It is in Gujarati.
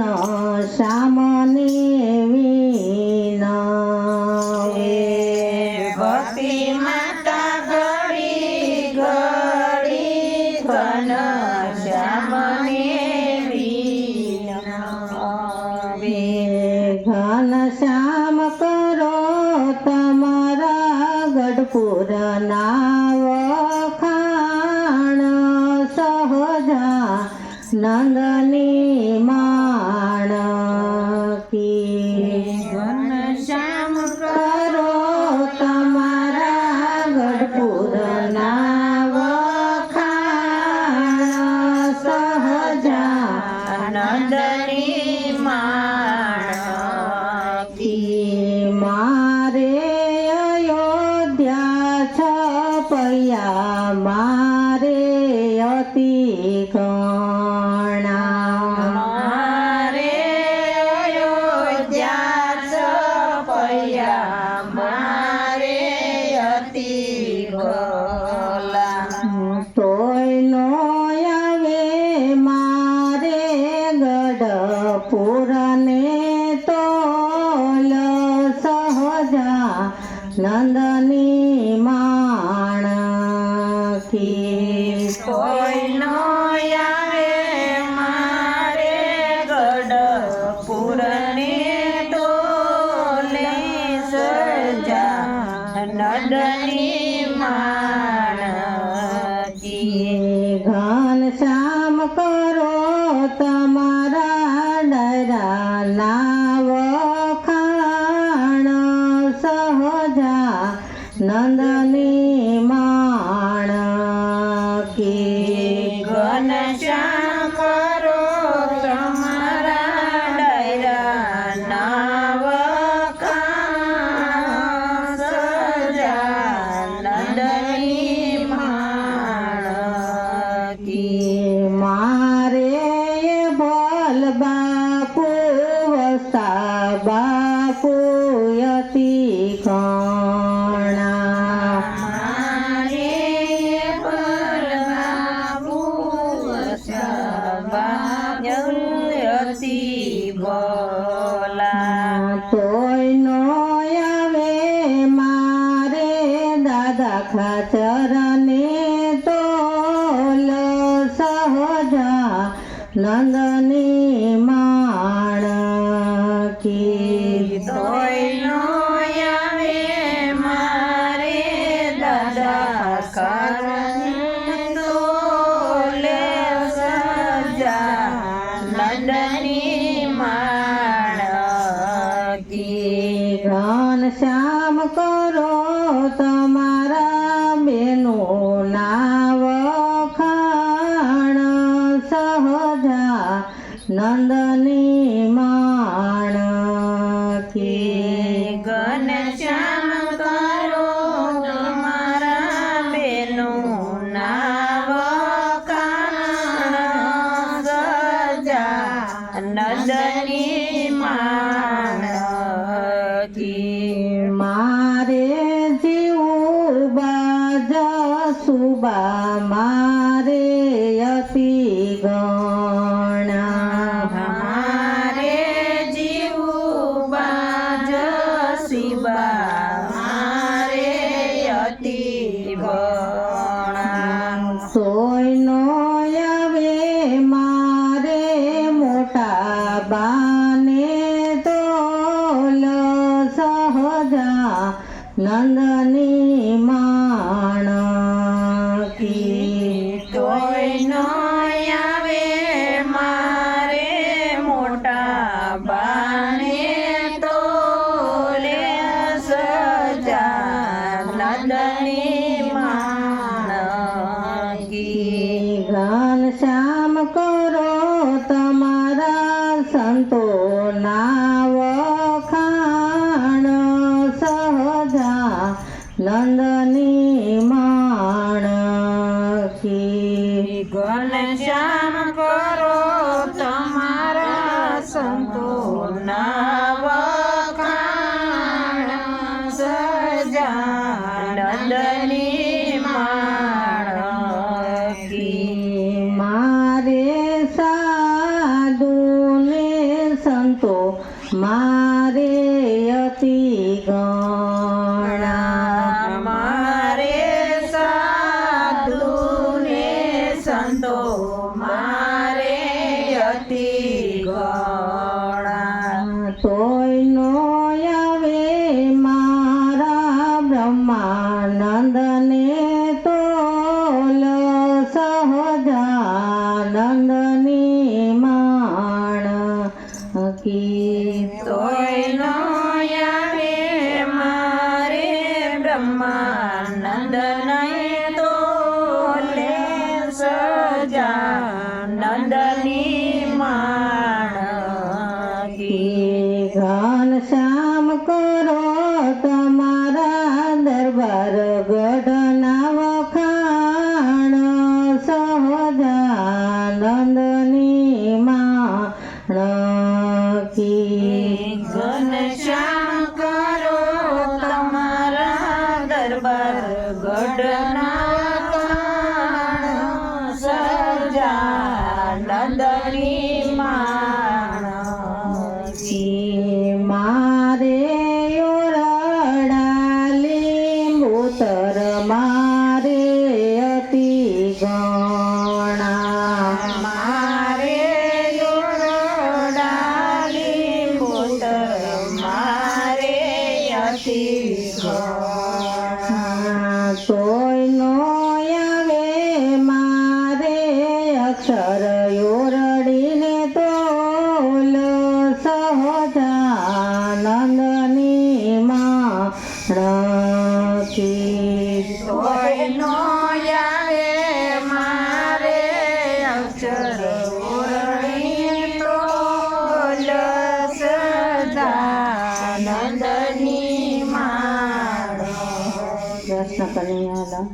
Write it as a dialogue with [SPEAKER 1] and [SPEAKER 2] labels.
[SPEAKER 1] શ્યામને વિનવે
[SPEAKER 2] ભક્તિ માતા ઘડી ઘડી ઘન શ્યામને વિનવે
[SPEAKER 1] ઘન શ્યામ કરો તમારા ગઢપુરના વખાણ સહજા નંદની માણકી
[SPEAKER 2] ઘનશ્યામ
[SPEAKER 1] કરો તમારા ગઢપુરના વખાણ સહજા
[SPEAKER 2] નંદની માણકી
[SPEAKER 1] મારે અયોધ્યા છપૈયા મારે અતિ ઘણા
[SPEAKER 2] મારે અયોધ્યા છપૈયા મારે અતિ ભલા
[SPEAKER 1] તોય નો આવે મારે ગઢપુરને તોલ સહજા નંદની માણકી
[SPEAKER 2] કોઈ નો આવે મારે ગઢપુરને તોલે સજા નંદની માણકી
[SPEAKER 1] ઘનશ્યામ કરો તમારા ડરાના વખાણ સહજા નંદની માણકી
[SPEAKER 2] ઘનશ્યામ કરો તમારા ડાયરાના વખાણ સજા નંદની માણકી
[SPEAKER 1] મારે બોલ બાપુ વસતા બાપુ અતિ ઘણા
[SPEAKER 2] મારે પરબાબુ સબાયતિ ભલા
[SPEAKER 1] તોય નો આવે મારે દાદા ખાચરને તોલ સહજા નંદની માણકી
[SPEAKER 2] તોય નો આવે મારે દાદા કારણે તોલે સજા નંદની માણકી
[SPEAKER 1] ઘનશ્યામ કરો તમારા બેનો ના વખાણ સહજા નંદની માણકી
[SPEAKER 2] ઘનશ્યામ કરો તમારા બેનો ના વખાણ સજા નંદની માણકી
[SPEAKER 1] મારે જીવું બાજસુબા મારે અતિ ઘણા
[SPEAKER 2] મારે જીવબા જસીબા મારે અતિ ભણા
[SPEAKER 1] સોય નો આવે મારે મોટા બાને તોલ સહજા નંદની માણકી
[SPEAKER 2] તોય નો આવે મારે મોટા બાને તોલે સજા નંદની માણકી
[SPEAKER 1] ઘનશ્યામ કરો તમારા સંતો ના વખાણ સહજા નંદની માણકી
[SPEAKER 2] ઘનશ્યામ કરો તમારા સંતોના વખાણ સજા નંદની માણકી
[SPEAKER 1] મારે સાધુને મારે અતિ ગણા
[SPEAKER 2] મારે સાધુને સંતો મારે અતિ ગણા
[SPEAKER 1] તોય નો આવે મારા બ્રહ્માનંદને તોલ સહજાનંદની માણ કી
[SPEAKER 2] તોય નો આવે મારે બ્રહ્માનંદ નહીં તો લે સજાનંદની માણ કી
[SPEAKER 1] ઘન શ્યામ કરો તમારા દરબાર ગઢના વખાણ સહજાનંદની માણ કી
[SPEAKER 2] ઘનશ્યામ કરો તમારા દરબાર ગઢના કાણ સજાનંદની માણ કી
[SPEAKER 1] મારે ઓરડા લીંબુતર મારે અતિ ગણા
[SPEAKER 2] મારે દોરડાલી પુત્ર મારે અતિ ગણા
[SPEAKER 1] તોય નો આવે મારે અક્ષર ઓરડીને તોલ સહજાનંદની માણ કી
[SPEAKER 2] તોય નો આવે મારે અક્ષર ઓરડી તોલ સદાનંદની માણ
[SPEAKER 1] કૃષ્ણ કનૈયા લાલ.